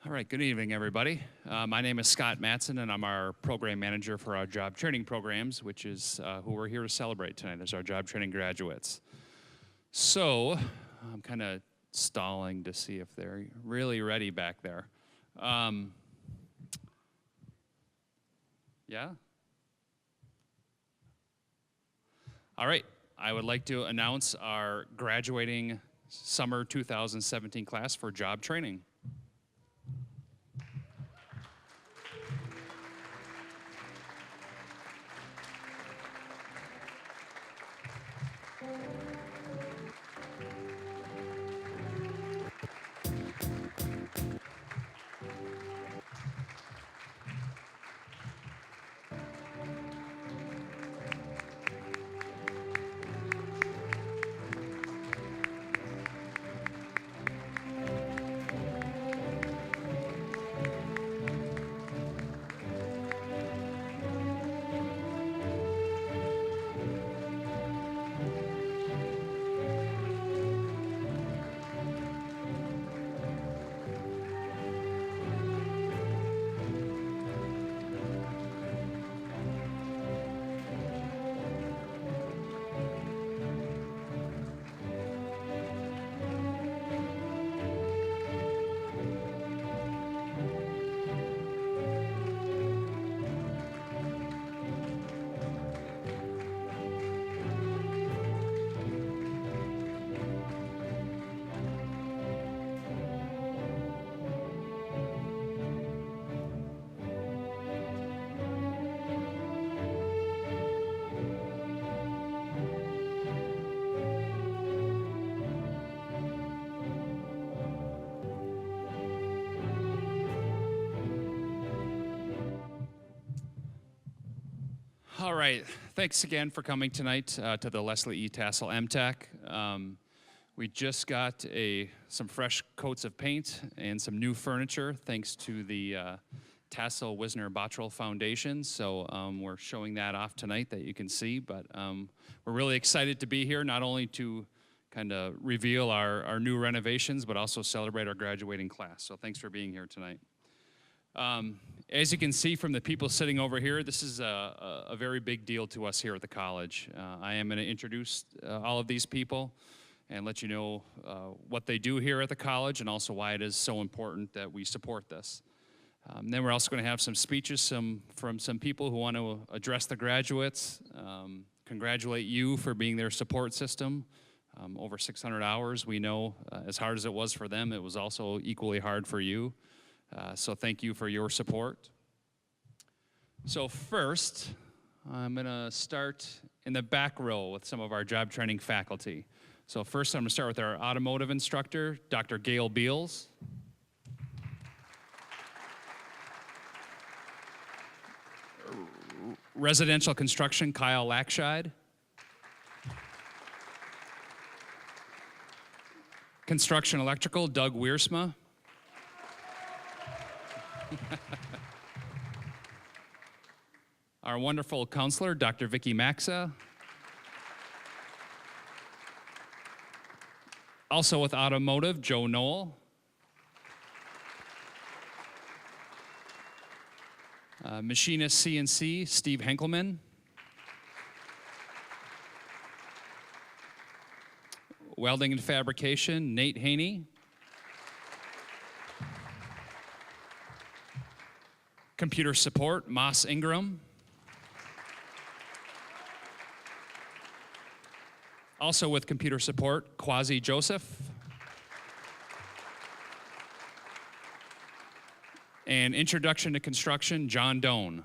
All right, good evening, everybody. My name is Scott Matson, and I'm our program manager for our job training programs, which is who we're here to celebrate tonight as our job training graduates. So, I'm kind of stalling to see if they're really ready back there. Yeah? All right, I would like to announce our graduating summer 2017 class for job training. All right, thanks again for coming tonight to the Leslie E. Tassel m-tec. We just got some fresh coats of paint and some new furniture thanks to the Tassel Wisner Bottrell Foundation. So we're showing that off tonight that you can see, but we're really excited to be here, not only to kind of reveal our new renovations, but also celebrate our graduating class. So thanks for being here tonight. As you can see from the people sitting over here, this is a very big deal to us here at the college. I am going to introduce all of these people and let you know what they do here at the college and also why it is so important that we support this. Then we're also going to have some speeches from some people who want to address the graduates, congratulate you for being their support system. Over 600 hours, we know as hard as it was for them, it was also equally hard for you. So thank you for your support. So first, I'm going to start in the back row with some of our job training faculty. So first, I'm going to start with our automotive instructor, Dr. Gail Beals. Residential construction, Kyle Lackscheid. Construction electrical, Doug Wiersma. Our wonderful counselor, Dr. Vicki Maxa. Also with Automotive, Joe Knoll. Machinist CNC, Steve Henkelman. Welding and fabrication, Nate Haney. Computer support, Moss Ingram. Also with computer support, Quasi Joseph. And introduction to construction, John Doan.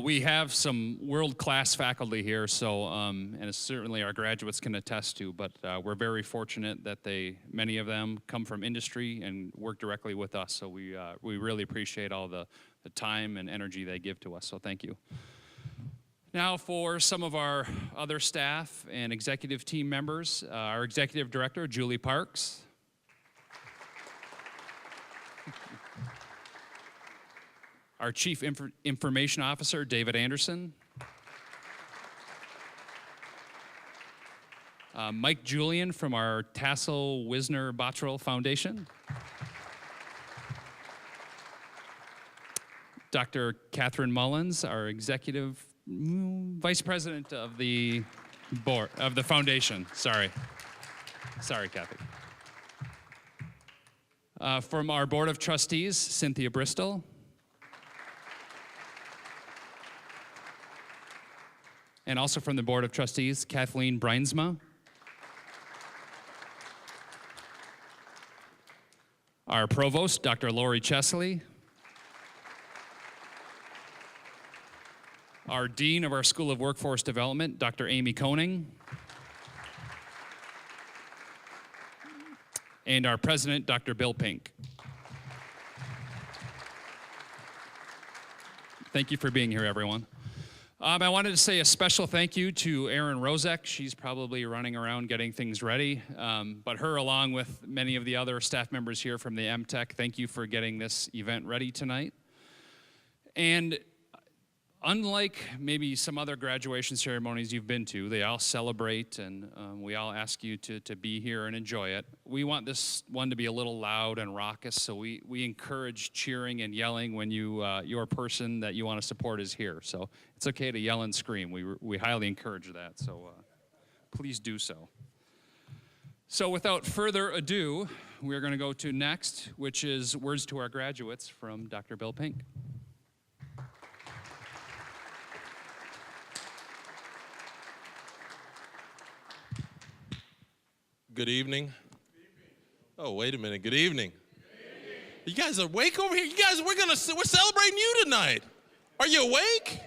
We have some world-class faculty here, so and certainly our graduates can attest to, but we're very fortunate that many of them come from industry and work directly with us, so we really appreciate all the time and energy they give to us, so thank you. Now for some of our other staff and executive team members, our executive director, Julie Parks. Our Chief Information Officer, David Anderson. Mike Julian from our Tassel Wisner Bottrell Foundation. Dr. Catherine Mullins, our executive vice president of the board, of the foundation. Sorry, Kathy. From our board of trustees, Cynthia Bristol. And also from the board of trustees, Kathleen Breinsma. Our provost, Dr. Lori Chesley. Our dean of our School of Workforce Development, Dr. Amy Koning. And our president, Dr. Bill Pink. Thank you for being here, everyone. I wanted to say a special thank you to Erin Rozek. She's probably running around getting things ready. But her, along with many of the other staff members here from the m-tec, thank you for getting this event ready tonight. And unlike maybe some other graduation ceremonies you've been to, they all celebrate and we all ask you to be here and enjoy it. We want this one to be a little loud and raucous, so we encourage cheering and yelling when your person that you want to support is here. So it's okay to yell and scream. We highly encourage that, so please do so. So without further ado, we're going to go to next, which is Words to Our Graduates from Dr. Bill Pink. Good evening. Oh, wait a minute. Good evening. You guys are awake over here? You guys, we're celebrating you tonight. Are you awake?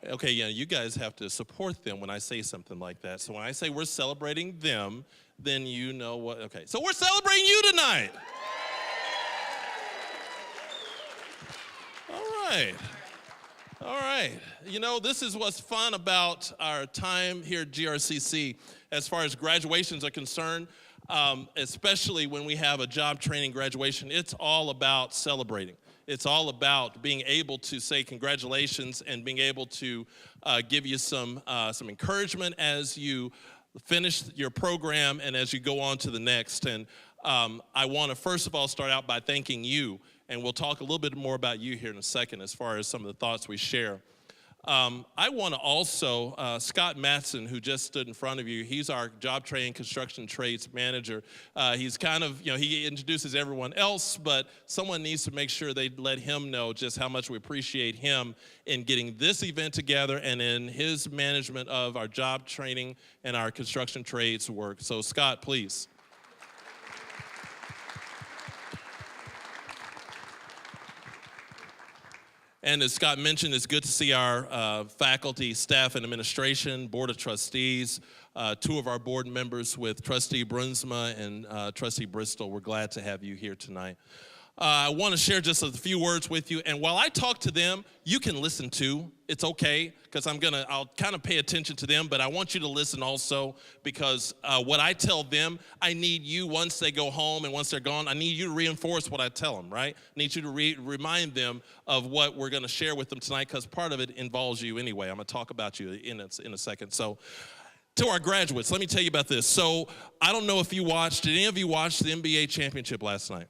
Okay, yeah, you guys have to support them when I say something like that. So when I say we're celebrating them, then you know what. Okay, so we're celebrating you tonight. All right. All right. You know, this is what's fun about our time here at GRCC as far as graduations are concerned, especially when we have a job training graduation. It's all about celebrating. It's all about being able to say congratulations and being able to give you some encouragement as you finish your program and as you go on to the next. And I want to first of all start out by thanking you. And we'll talk a little bit more about you here in a second as far as some of the thoughts we share. I want to also, Scott Matson, who just stood in front of you, he's our job training construction trades manager. He's kind of, he introduces everyone else, but someone needs to make sure they let him know just how much we appreciate him in getting this event together and in his management of our job training and our construction trades work. So Scott, please. And as Scott mentioned, it's good to see our faculty, staff, and administration, board of trustees, two of our board members with Trustee Brunsma and Trustee Bristol. We're glad to have you here tonight. I want to share just a few words with you. And while I talk to them, you can listen too. It's okay, because I'll kind of pay attention to them, but I want you to listen also, because what I tell them, I need you, once they go home and once they're gone, I need you to reinforce what I tell them, right? I need you to remind them of what we're going to share with them tonight, because part of it involves you anyway. I'm going to talk about you in a second. So, to our graduates, let me tell you about this. So, I don't know if you watched, did any of you watch the NBA championship last night?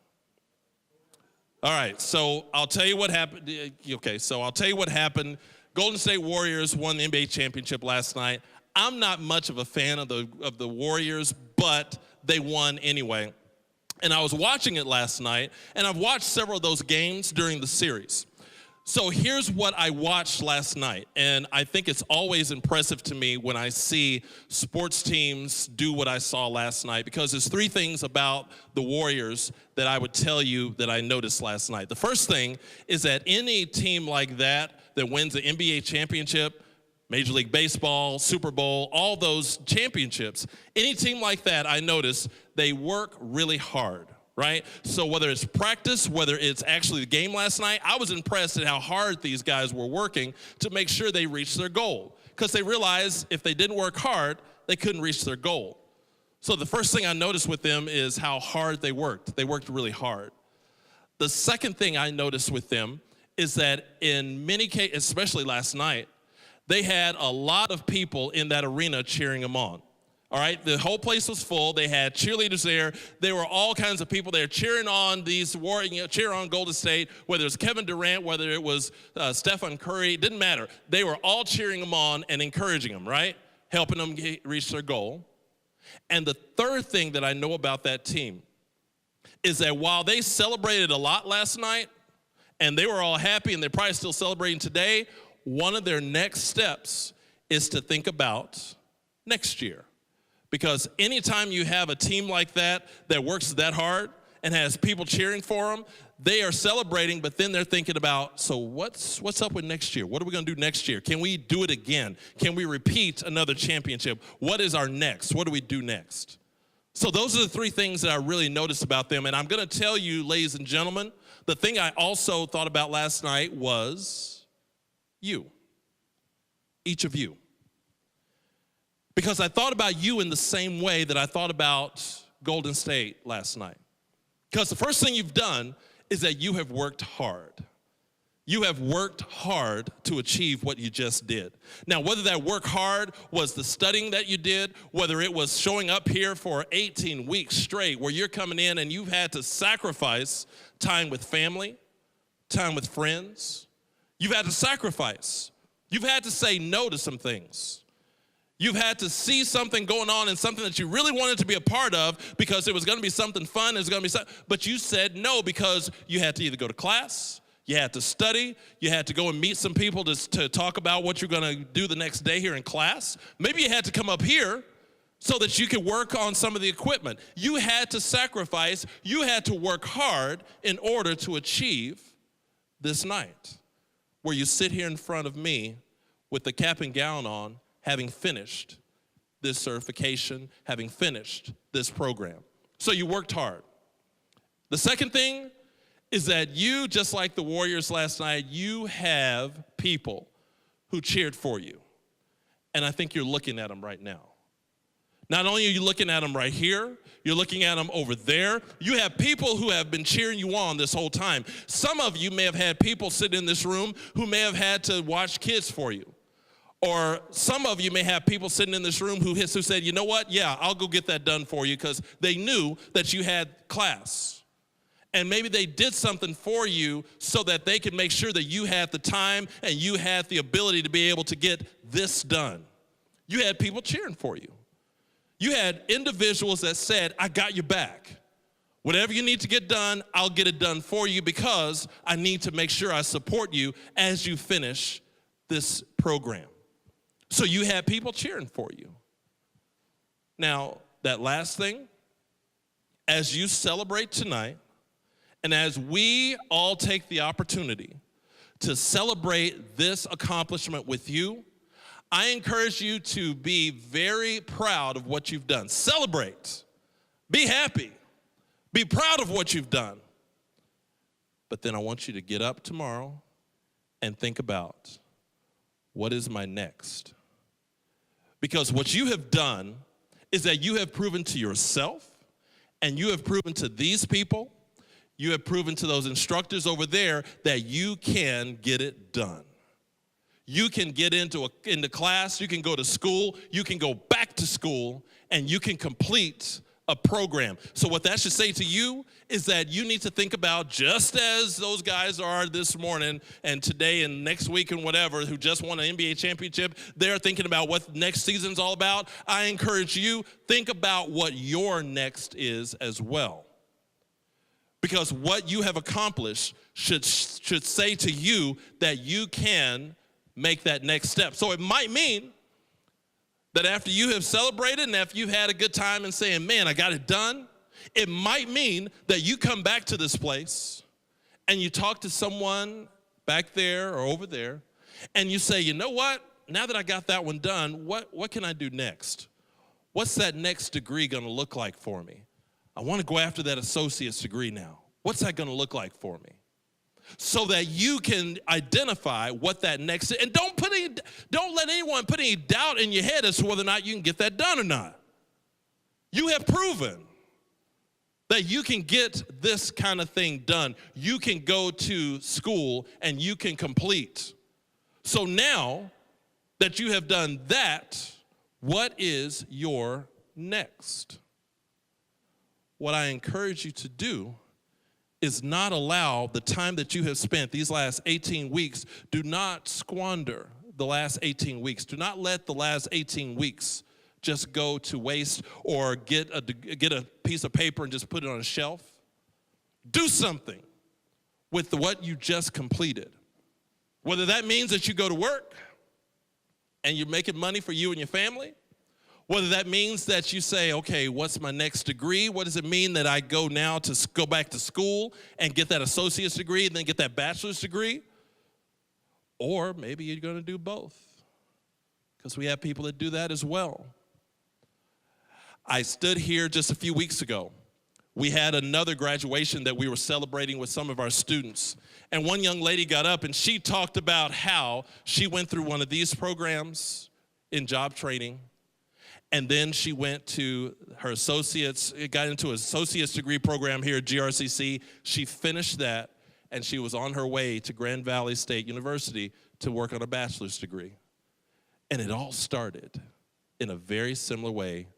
All right, so I'll tell you what happened. Okay, so I'll tell you what happened. Golden State Warriors won the NBA championship last night. I'm not much of a fan of the Warriors, but they won anyway. And I was watching it last night, and I've watched several of those games during the series. So here's what I watched last night, and I think it's always impressive to me when I see sports teams do what I saw last night, because there's three things about the Warriors that I would tell you that I noticed last night. The first thing is that any team like that wins the NBA championship, Major League Baseball, Super Bowl, all those championships, any team like that, I notice they work really hard. Right? So whether it's practice, whether it's actually the game last night, I was impressed at how hard these guys were working to make sure they reached their goal, because they realized if they didn't work hard, they couldn't reach their goal. So the first thing I noticed with them is how hard they worked. They worked really hard. The second thing I noticed with them is that in many cases, especially last night, they had a lot of people in that arena cheering them on. All right, the whole place was full. They had cheerleaders there. There were all kinds of people there cheering on cheer on Golden State, whether it was Kevin Durant, whether it was Stephen Curry, it didn't matter. They were all cheering them on and encouraging them, right? Helping them reach their goal. And the third thing that I know about that team is that while they celebrated a lot last night, and they were all happy, and they're probably still celebrating today, one of their next steps is to think about next year. Because anytime you have a team like that works that hard and has people cheering for them, they are celebrating, but then they're thinking about, so what's up with next year? What are we going to do next year? Can we do it again? Can we repeat another championship? What is our next? What do we do next? So those are the three things that I really noticed about them. And I'm going to tell you, ladies and gentlemen, the thing I also thought about last night was you, each of you. Because I thought about you in the same way that I thought about Golden State last night. Because the first thing you've done is that you have worked hard. You have worked hard to achieve what you just did. Now, whether that work hard was the studying that you did, whether it was showing up here for 18 weeks straight where you're coming in and you've had to sacrifice time with family, time with friends. You've had to sacrifice. You've had to say no to some things. You've had to see something going on and something that you really wanted to be a part of because it was going to be something fun, it was going to be something, but you said no because you had to either go to class, you had to study, you had to go and meet some people to talk about what you're going to do the next day here in class. Maybe you had to come up here so that you could work on some of the equipment. You had to sacrifice, you had to work hard in order to achieve this night where you sit here in front of me with the cap and gown on, having finished this certification, having finished this program. So you worked hard. The second thing is that you, just like the Warriors last night, you have people who cheered for you. And I think you're looking at them right now. Not only are you looking at them right here, you're looking at them over there. You have people who have been cheering you on this whole time. Some of you may have had people sit in this room who may have had to watch kids for you. Or some of you may have people sitting in this room who said, you know what, yeah, I'll go get that done for you because they knew that you had class. And maybe they did something for you so that they could make sure that you had the time and you had the ability to be able to get this done. You had people cheering for you. You had individuals that said, I got your back. Whatever you need to get done, I'll get it done for you because I need to make sure I support you as you finish this program. So you had people cheering for you. Now, that last thing, as you celebrate tonight, and as we all take the opportunity to celebrate this accomplishment with you, I encourage you to be very proud of what you've done. Celebrate. Be happy. Be proud of what you've done. But then I want you to get up tomorrow and think about, what is my next? Because what you have done is that you have proven to yourself and you have proven to these people, you have proven to those instructors over there that you can get it done. You can get into class, you can go to school, you can go back to school, and you can complete a program. So what that should say to you is that you need to think about, just as those guys are this morning and today and next week and whatever, who just won an NBA championship, they're thinking about what next season's all about. I encourage you, think about what your next is as well. Because what you have accomplished should say to you that you can make that next step. So it might mean that after you have celebrated and after you've had a good time and saying, man, I got it done, it might mean that you come back to this place and you talk to someone back there or over there and you say, you know what, now that I got that one done, what can I do next? What's that next degree gonna look like for me? I wanna go after that associate's degree now. What's that gonna look like for me? So that you can identify what that next is. And don't let anyone put any doubt in your head as to whether or not you can get that done or not. You have proven that you can get this kind of thing done. You can go to school and you can complete. So now that you have done that, what is your next? What I encourage you to do is not allow the time that you have spent these last 18 weeks, do not squander the last 18 weeks. Do not let the last 18 weeks just go to waste or get a piece of paper and just put it on a shelf. Do something with what you just completed. Whether that means that you go to work and you're making money for you and your family, whether that means that you say, okay, what's my next degree? What does it mean that I go now to go back to school and get that associate's degree and then get that bachelor's degree? Or maybe you're going to do both, because we have people that do that as well. I stood here just a few weeks ago. We had another graduation that we were celebrating with some of our students. And one young lady got up and she talked about how she went through one of these programs in job training. And then she went to her associates, got into an associate's degree program here at GRCC. She finished that, and she was on her way to Grand Valley State University to work on a bachelor's degree. And it all started in a very similar way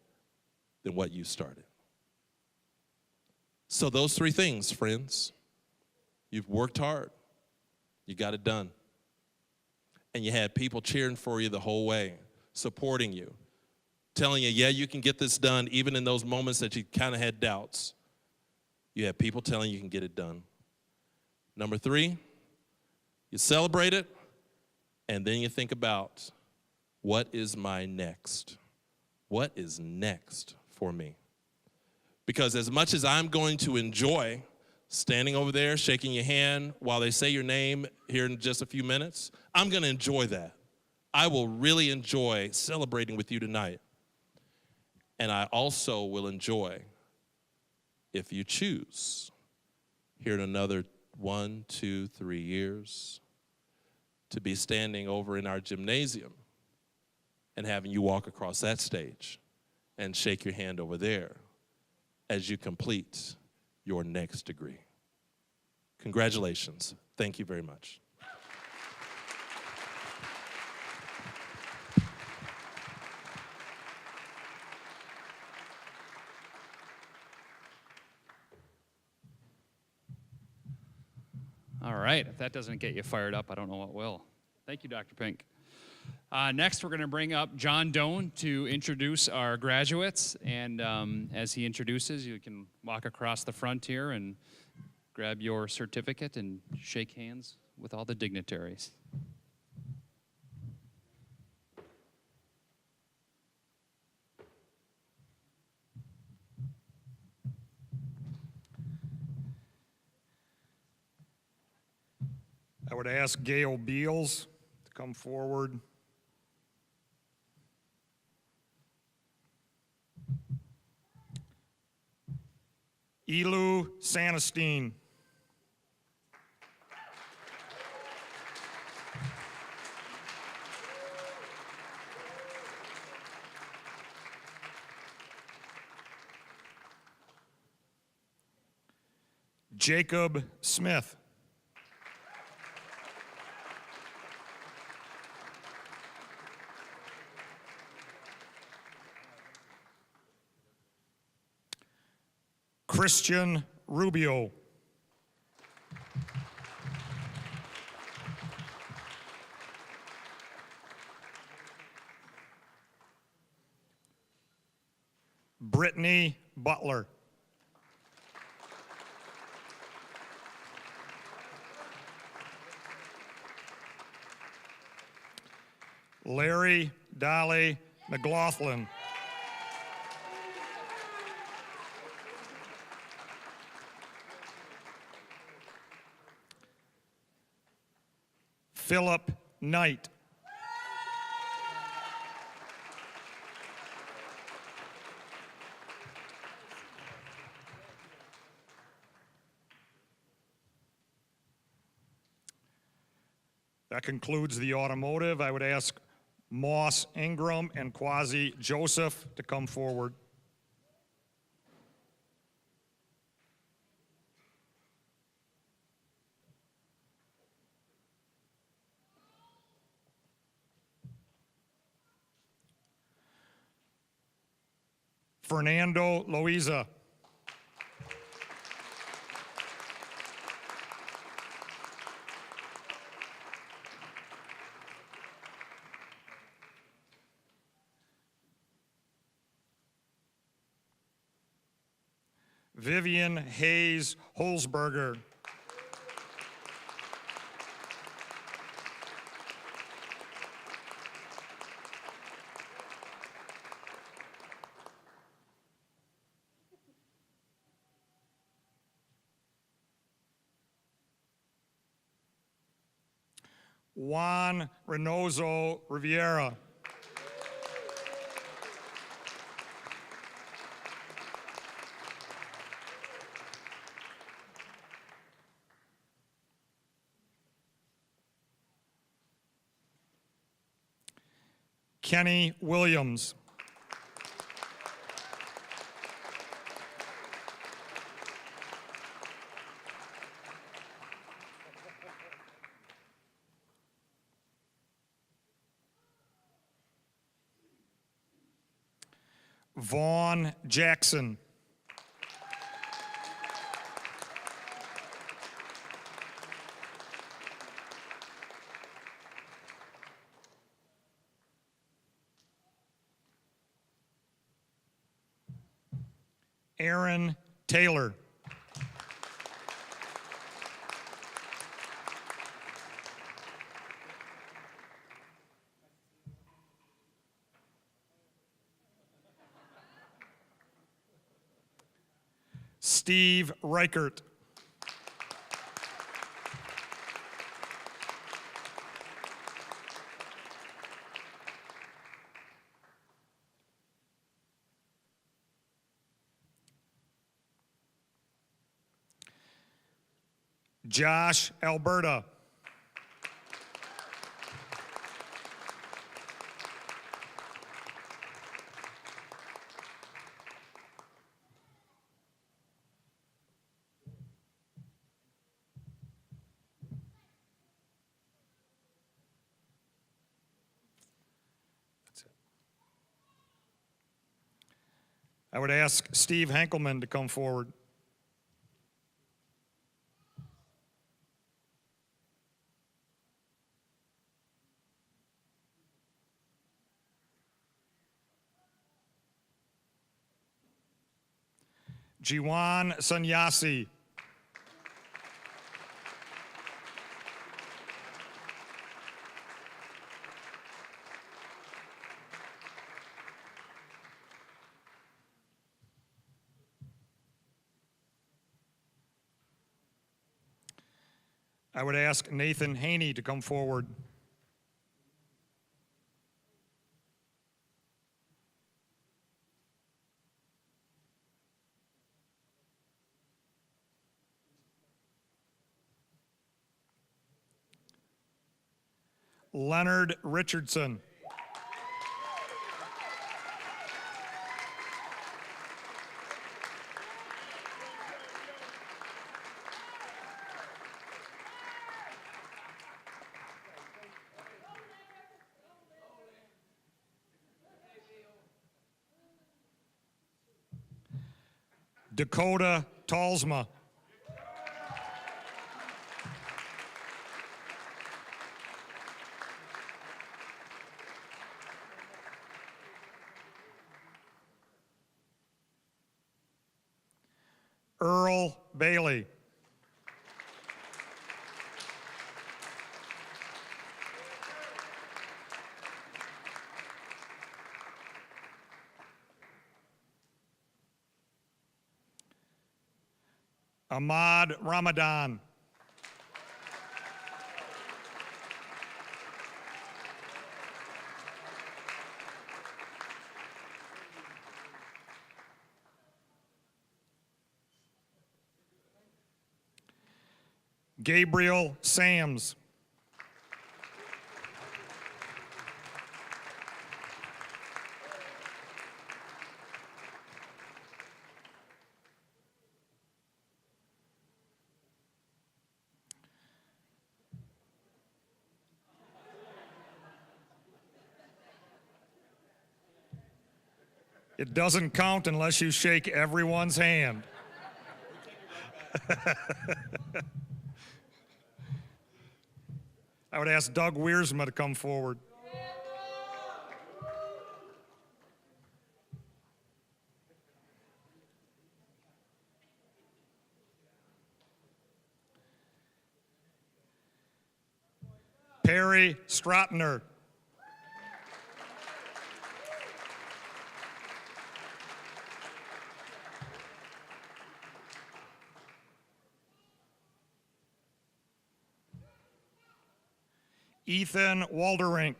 than what you started. So those three things, friends, you've worked hard, you got it done, and you had people cheering for you the whole way, supporting you, telling you, yeah, you can get this done, even in those moments that you kind of had doubts. You have people telling you can get it done. Number three, you celebrate it, and then you think about, what is my next? What is next for me? Because as much as I'm going to enjoy standing over there, shaking your hand while they say your name here in just a few minutes, I'm going to enjoy that. I will really enjoy celebrating with you tonight. And I also will enjoy, if you choose, here in another 1, 2, 3 years, to be standing over in our gymnasium and having you walk across that stage and shake your hand over there as you complete your next degree. Congratulations. Thank you very much. All right, if that doesn't get you fired up, I don't know what will. Thank you, Dr. Pink. Next, we're going to bring up John Doan to introduce our graduates. And as he introduces, you can walk across the front here and grab your certificate and shake hands with all the dignitaries. I would ask Gail Beals to come forward. Elu Sanestein. Jacob Smith. Christian Rubio. Brittany Butler. Larry Dolly McLaughlin. Philip Knight. That concludes the automotive. I would ask Moss Ingram and Quasi Joseph to come forward. Fernando Loiza. Vivian Hayes Holzberger. Juan Reynoso Riviera. Kenny Williams. Vaughn Jackson. Aaron Taylor. Steve Reichert. Josh Alberta. I would ask Steve Henkelman to come forward. Jiwan Sanyasi. I would ask Nathan Haney to come forward. Leonard Richardson. Dakota Talsma. Earl Bailey. Ahmad Ramadan. Gabriel Sams. It doesn't count unless you shake everyone's hand. I would ask Doug Wiersma to come forward. Perry Stratner. Ethan Walderink.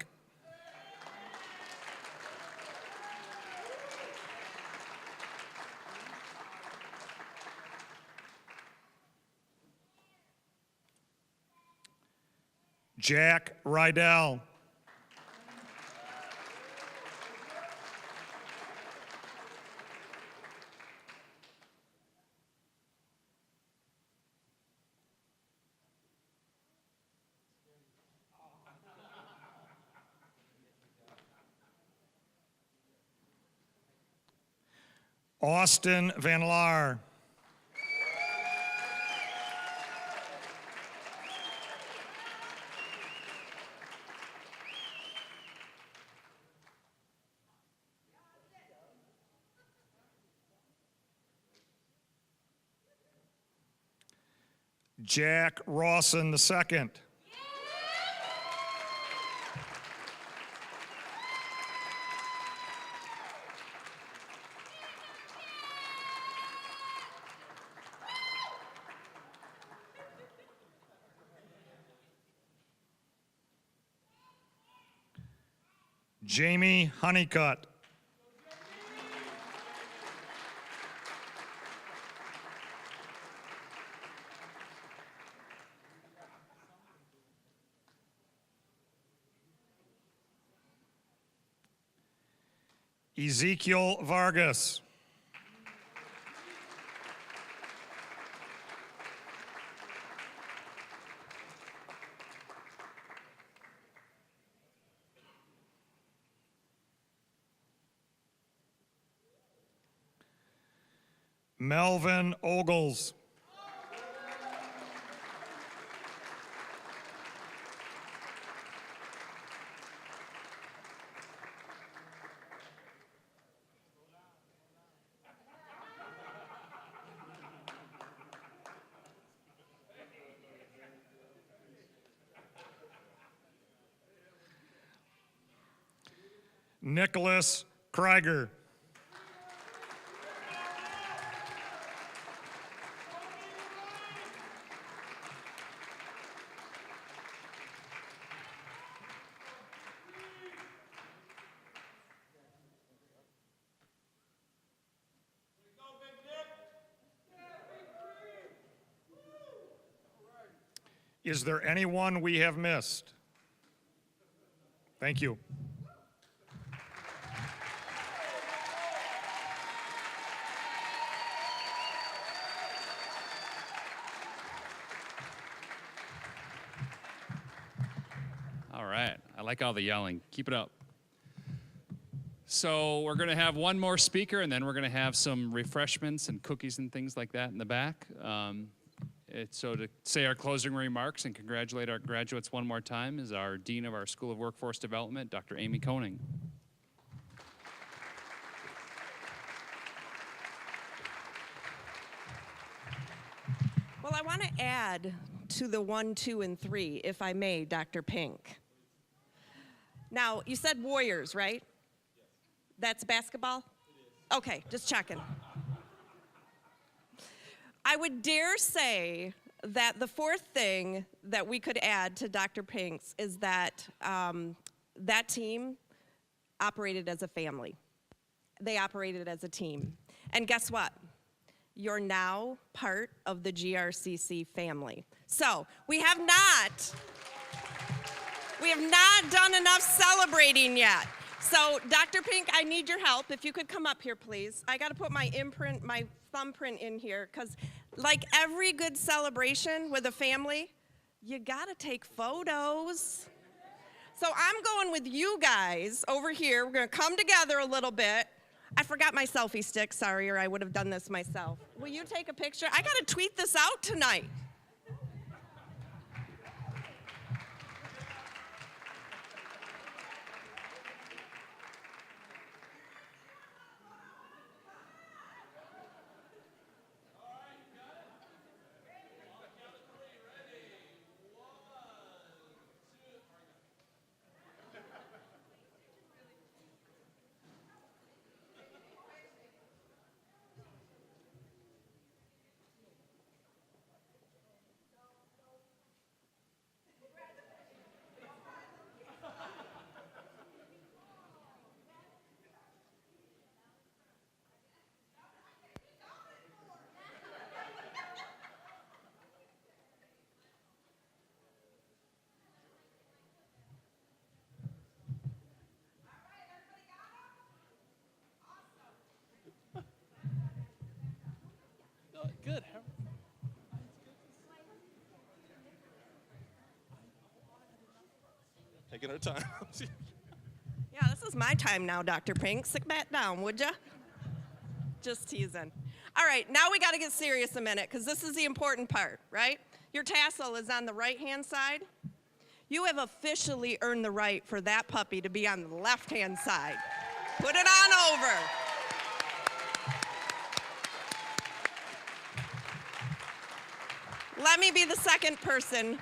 Jack Rydell. Austin Van Laar. Jack Rawson II. Jamie Honeycutt. Ezekiel Vargas. Melvin Ogles. Nicholas Krieger. Is there anyone we have missed? Thank you. All right. I like all the yelling. Keep it up. So we're going to have one more speaker, and then we're going to have some refreshments and cookies and things like that in the back. So to say our closing remarks and congratulate our graduates one more time is our Dean of our School of Workforce Development, Dr. Amy Koning. Well, I want to add to the 1, 2, and 3, if I may, Dr. Pink. Now, you said Warriors, right? That's basketball? It is. Okay, just checking. I would dare say that the fourth thing that we could add to Dr. Pink's is that that team operated as a family. They operated as a team. And guess what? You're now part of the GRCC family. So we have not done enough celebrating yet. So Dr. Pink, I need your help. If you could come up here, please. I got to put my imprint, my thumbprint in here, because like every good celebration with a family, you got to take photos. So I'm going with you guys over here. We're going to come together a little bit. I forgot my selfie stick, sorry, or I would have done this myself. Will you take a picture? I gotta tweet this out tonight. Good. Taking our time. Yeah, this is my time now, Dr. Pink. Sit back down, would ya? Just teasing. All right, now we gotta get serious a minute, because this is the important part, right? Your tassel is on the right-hand side. You have officially earned the right for that puppy to be on the left-hand side. Put it on over. Let me be the second person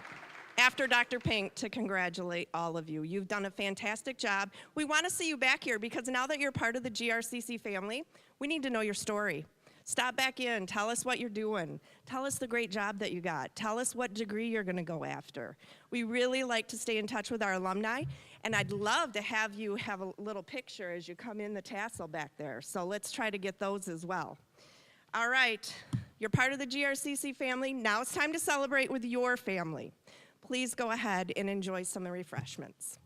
after Dr. Pink to congratulate all of you. You've done a fantastic job. We want to see you back here because now that you're part of the GRCC family, we need to know your story. Stop back in, tell us what you're doing. Tell us the great job that you got. Tell us what degree you're gonna go after. We really like to stay in touch with our alumni, and I'd love to have you have a little picture as you come in the tassel back there. So let's try to get those as well. All right, you're part of the GRCC family. Now it's time to celebrate with your family. Please go ahead and enjoy some refreshments.